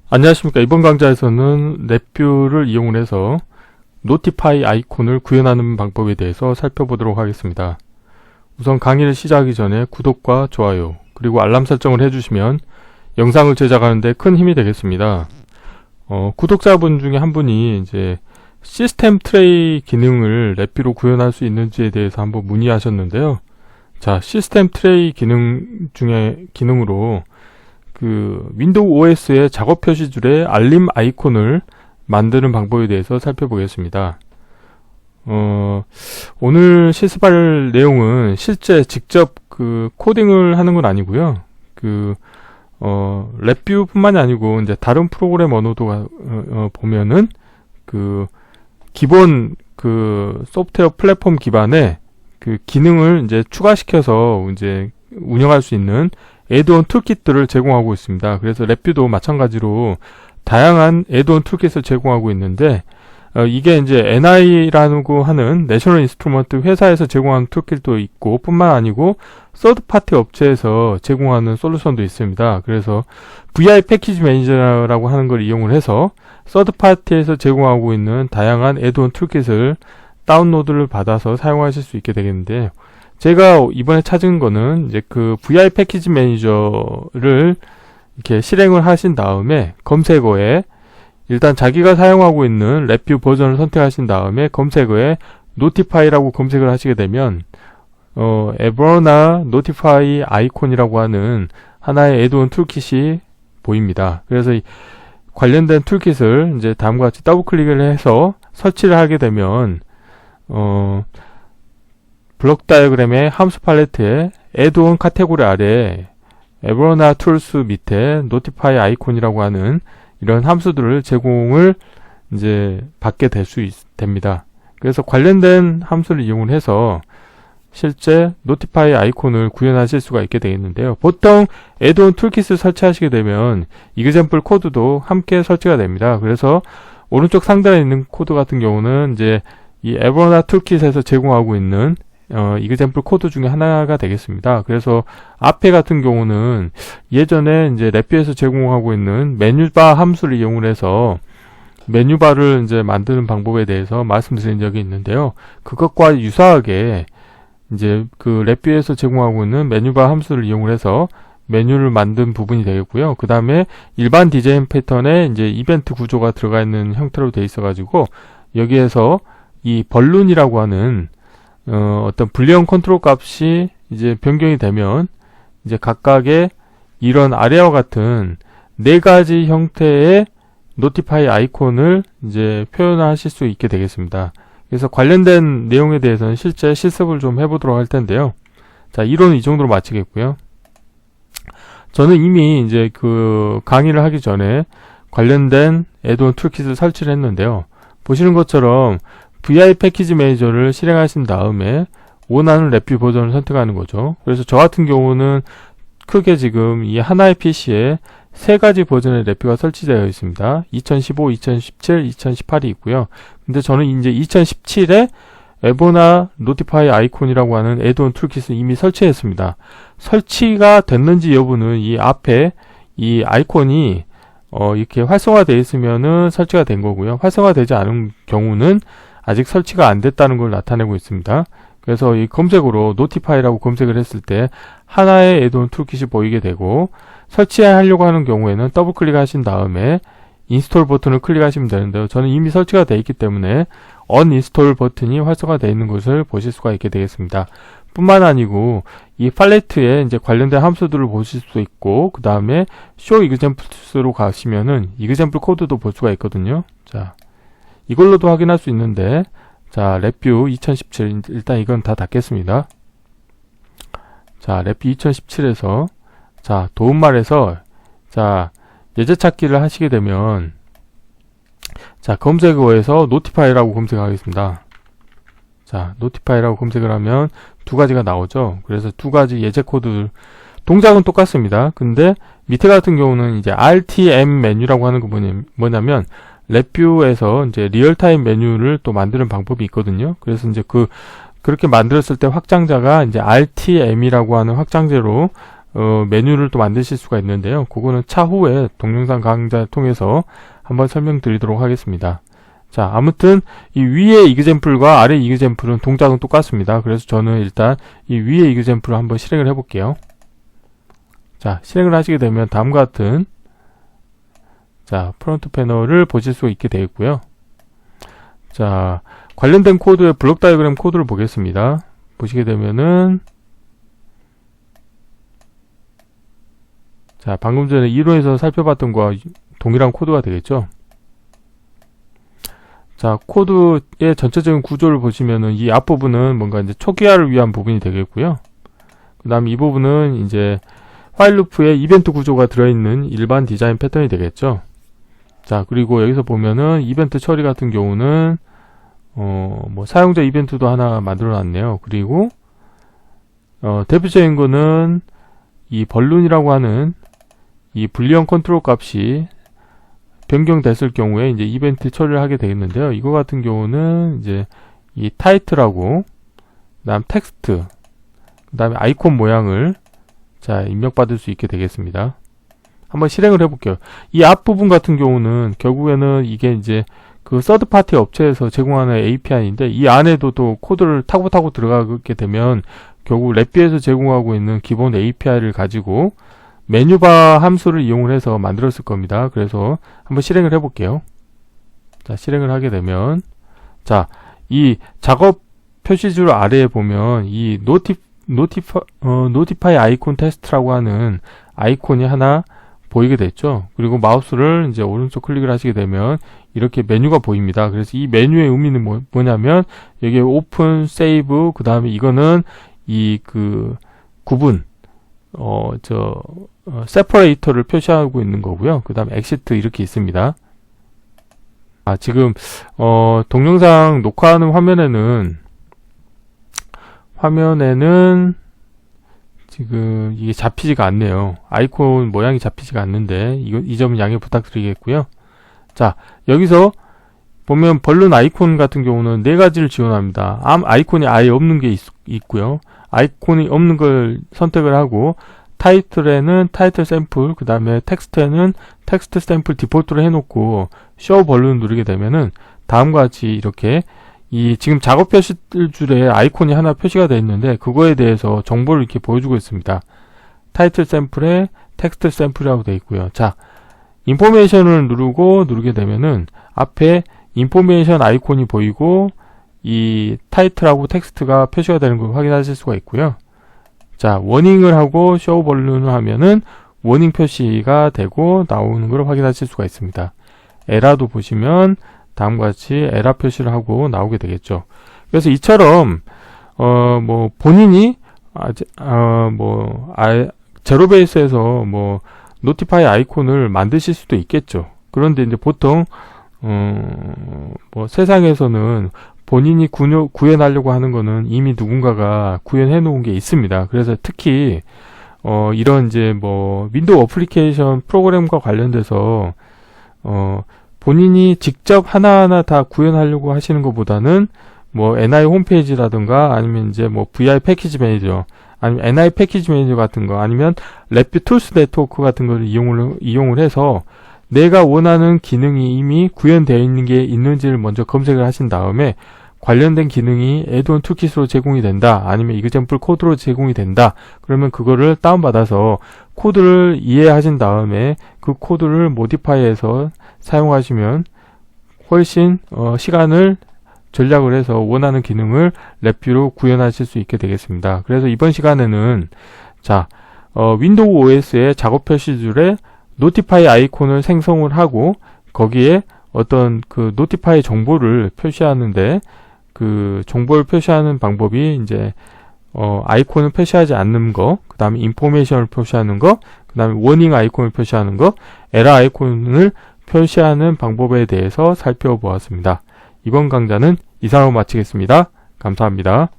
안녕하십니까. 이번 강좌에서는 랩뷰를 이용해서 노티파이 아이콘을 구현하는 방법에 대해서 살펴보도록 하겠습니다. 우선 강의를 시작하기 전에 구독과 좋아요 그리고 알람 설정을 해주시면 영상을 제작하는데 큰 힘이 되겠습니다. 구독자분 중에 한 분이 이제 시스템 트레이 기능을 랩뷰로 구현할 수 있는지에 대해서 한번 문의하셨는데요. 자, 시스템 트레이 기능 중에 기능으로 윈도우 OS의 작업 표시줄에 알림 아이콘을 만드는 방법에 대해서 살펴보겠습니다. 오늘 실습할 내용은 실제 직접 코딩을 하는 건 아니고요. 랩뷰뿐만이 아니고 이제 다른 프로그램 언어도 보면은 기본 소프트웨어 플랫폼 기반의 기능을 이제 추가시켜서 이제 운영할 수 있는 애드온 툴킷들을 제공하고 있습니다. 그래서 랩뷰도 마찬가지로 다양한 애드온 툴킷을 제공하고 있는데 이게 이제 NI라고 하는 내셔널 인스트루먼트 회사에서 제공하는 툴킷도 있고 뿐만 아니고 서드파티 업체에서 제공하는 솔루션도 있습니다. 그래서 VI 패키지 매니저라고 하는 걸 이용을 해서 서드파티에서 제공하고 있는 다양한 애드온 툴킷을 다운로드를 받아서 사용하실 수 있게 되겠는데, 제가 이번에 찾은 거는 이제 VI 패키지 매니저를 이렇게 실행을 하신 다음에 검색어에 일단 자기가 사용하고 있는 랩뷰 버전을 선택하신 다음에 검색어에 노티파이라고 검색을 하시게 되면 에버나 노티파이 아이콘이라고 하는 하나의 애드온 툴킷이 보입니다. 그래서 관련된 툴킷을 이제 다음과 같이 더블 클릭을 해서 설치를 하게 되면 블록 다이어그램의 함수 팔레트에 애드온 카테고리 아래에 에버나 툴스 밑에 노티파이 아이콘이라고 하는 이런 함수들을 제공을 이제 받게 됩니다. 그래서 관련된 함수를 이용을 해서 실제 노티파이 아이콘을 구현하실 수가 있게 되겠는데요. 보통 애드온 툴킷을 설치하시게 되면 이그젬플 코드도 함께 설치가 됩니다. 그래서 오른쪽 상단에 있는 코드 같은 경우는 이제 이 에버나 툴킷에서 제공하고 있는 이그젬플 코드 중에 하나가 되겠습니다. 그래서 앞에 같은 경우는 예전에 이제 랩뷰에서 제공하고 있는 메뉴바 함수를 이용을 해서 메뉴바를 이제 만드는 방법에 대해서 말씀드린 적이 있는데요. 그것과 유사하게 이제 랩뷰에서 제공하고 있는 메뉴바 함수를 이용을 해서 메뉴를 만든 부분이 되겠고요. 그 다음에 일반 디자인 패턴에 이제 이벤트 구조가 들어가 있는 형태로 되어 있어 가지고 여기에서 이 벌룬이라고 하는 어떤 불리언 컨트롤 값이 이제 변경이 되면 이제 각각의 이런 아래와 같은 네 가지 형태의 노티파이 아이콘을 이제 표현하실 수 있게 되겠습니다. 그래서 관련된 내용에 대해서는 실제 실습을 좀 해보도록 할 텐데요. 자, 이론은 이 정도로 마치겠고요. 저는 이미 이제 강의를 하기 전에 관련된 애드온 툴킷을 설치를 했는데요. 보시는 것처럼 VI 패키지 매니저를 실행하신 다음에 원하는 랩뷰 버전을 선택하는 거죠. 그래서 저 같은 경우는 크게 지금 이 하나의 PC에 세 가지 버전의 랩뷰가 설치되어 있습니다. 2015, 2017, 2018이 있고요. 근데 저는 이제 2017에 에버나 노티파이 아이콘이라고 하는 애드온 툴킷을 이미 설치했습니다. 설치가 됐는지 여부는 이 앞에 이 아이콘이 이렇게 활성화되어 있으면은 설치가 된 거고요. 활성화되지 않은 경우는 아직 설치가 안 됐다는 걸 나타내고 있습니다. 그래서 이 검색으로 노티파이라고 검색을 했을 때 하나의 애드온 툴킷이 보이게 되고, 설치하려고 하는 경우에는 더블 클릭하신 다음에 인스톨 버튼을 클릭하시면 되는데요. 저는 이미 설치가 되어 있기 때문에 언인스톨 버튼이 활성화되어 있는 것을 보실 수가 있게 되겠습니다. 뿐만 아니고 이 팔레트에 이제 관련된 함수들을 보실 수 있고, 그 다음에 show example로 가시면은 이그젬플 코드도 볼 수가 있거든요. 자, 이걸로도 확인할 수 있는데, 자, 랩뷰 2017 일단 이건 다 닫겠습니다. 자, 랩뷰 2017에서 자, 도움말에서 자, 예제 찾기를 하시게 되면 자, 검색어에서 노티파이라고 검색하겠습니다. 자, 노티파이라고 검색을 하면 두 가지가 나오죠. 그래서 두 가지 예제 코드, 동작은 똑같습니다. 근데 밑에 같은 경우는 이제 RTM 메뉴라고 하는 거 뭐냐면 랩뷰에서 이제 리얼타임 메뉴를 또 만드는 방법이 있거든요. 그래서 이제 그렇게 만들었을 때 확장자가 이제 RTM이라고 하는 확장제로 메뉴를 또 만드실 수가 있는데요. 그거는 차후에 동영상 강좌를 통해서 한번 설명드리도록 하겠습니다. 자, 아무튼 이 위에 이그젬플과 아래 이그젬플은 동작은 똑같습니다. 그래서 저는 일단 이 위에 이그젬플을 한번 실행을 해볼게요. 자, 실행을 하시게 되면 다음과 같은 자, 프론트 패널을 보실 수 있게 되어 있고요. 자, 관련된 코드의 블록 다이어그램 코드를 보겠습니다. 보시게 되면은 자, 방금 전에 이론에서 살펴봤던 거와 동일한 코드가 되겠죠. 자, 코드의 전체적인 구조를 보시면은 이 앞부분은 뭔가 이제 초기화를 위한 부분이 되겠고요. 그 다음 이 부분은 이제 화일 루프에 이벤트 구조가 들어있는 일반 디자인 패턴이 되겠죠. 자, 그리고 여기서 보면은 이벤트 처리 같은 경우는 뭐 사용자 이벤트도 하나 만들어 놨네요. 그리고 대표적인 거는 이 벌룬이라고 하는 이 불리언 컨트롤 값이 변경됐을 경우에 이제 이벤트 처리를 하게 되겠는데요. 이거 같은 경우는 이제 이 타이틀하고 그다음 텍스트 그다음에 아이콘 모양을 자, 입력받을 수 있게 되겠습니다. 한번 실행을 해볼게요. 이 앞부분 같은 경우는 결국에는 이게 이제 그 서드파티 업체에서 제공하는 API인데 이 안에도 또 코드를 타고 들어가게 되면 결국 랩비에서 제공하고 있는 기본 API를 가지고 메뉴바 함수를 이용을 해서 만들었을 겁니다. 그래서 한번 실행을 해볼게요. 자, 실행을 하게 되면 자, 이 작업 표시줄 아래에 보면 이 노티파이 아이콘 테스트라고 하는 아이콘이 하나 보이게 됐죠. 그리고 마우스를 이제 오른쪽 클릭을 하시게 되면 이렇게 메뉴가 보입니다. 그래서 이 메뉴의 의미는 뭐냐면 여기에 오픈, 세이브, 그 다음에 이거는 이 그 구분 세퍼레이터를 표시하고 있는 거고요. 그 다음에 엑시트 이렇게 있습니다. 아, 지금 동영상 녹화하는 화면에는 지금 이게 잡히지가 않네요. 아이콘 모양이 잡히지가 않는데 이 점은 양해 부탁드리겠고요. 자, 여기서 보면 벌룬 아이콘 같은 경우는 4가지를 지원합니다. 아이콘이 아예 없는 게 있고요. 아이콘이 없는 걸 선택을 하고 타이틀에는 타이틀 샘플, 그 다음에 텍스트에는 텍스트 샘플 디폴트로 해놓고 쇼 벌룬 누르게 되면은 다음과 같이 이렇게 이 지금 작업 표시줄에 아이콘이 하나 표시가 되어 있는데 그거에 대해서 정보를 이렇게 보여주고 있습니다. 타이틀 샘플에 텍스트 샘플이라고 되어 있고요. 자, 인포메이션을 누르게 되면은 앞에 인포메이션 아이콘이 보이고 이 타이틀하고 텍스트가 표시가 되는 걸 확인하실 수가 있고요. 자, 워닝을 하고 쇼 벌룬을 하면은 워닝 표시가 되고 나오는 걸 확인하실 수가 있습니다. 에라도 보시면 다음과 같이 에라 표시를 하고 나오게 되겠죠. 그래서 이처럼 뭐 본인이 제로베이스에서 뭐 노티파이 아이콘을 만드실 수도 있겠죠. 그런데 이제 보통 뭐 세상에서는 본인이 구현하려고 하는 거는 이미 누군가가 구현해 놓은 게 있습니다. 그래서 특히 이런 이제 뭐 윈도우 어플리케이션 프로그램과 관련돼서 본인이 직접 하나하나 다 구현하려고 하시는 것보다는 뭐 NI 홈페이지라든가 아니면 이제 뭐 VI 패키지 매니저 아니면 NI 패키지 매니저 같은 거 아니면 랩비 툴스 네트워크 같은 걸 이용을 해서 내가 원하는 기능이 이미 구현되어 있는 게 있는지를 먼저 검색을 하신 다음에 관련된 기능이 애드온 툴킷으로 제공이 된다 아니면 이그젬플 코드로 제공이 된다 그러면 그거를 다운받아서 코드를 이해하신 다음에 그 코드를 모디파이해서 사용하시면 훨씬 시간을 전략을 해서 원하는 기능을 랩뷰로 구현하실 수 있게 되겠습니다. 그래서 이번 시간에는 자 윈도우 OS의 작업 표시줄에 노티파이 아이콘을 생성을 하고 거기에 어떤 그 노티파이 정보를 표시하는데 그 정보를 표시하는 방법이 이제 아이콘을 표시하지 않는 거, 그 다음에 인포메이션을 표시하는 거, 그 다음에 워닝 아이콘을 표시하는 거, 에러 아이콘을 표시하는 방법에 대해서 살펴보았습니다. 이번 강좌는 이상으로 마치겠습니다. 감사합니다.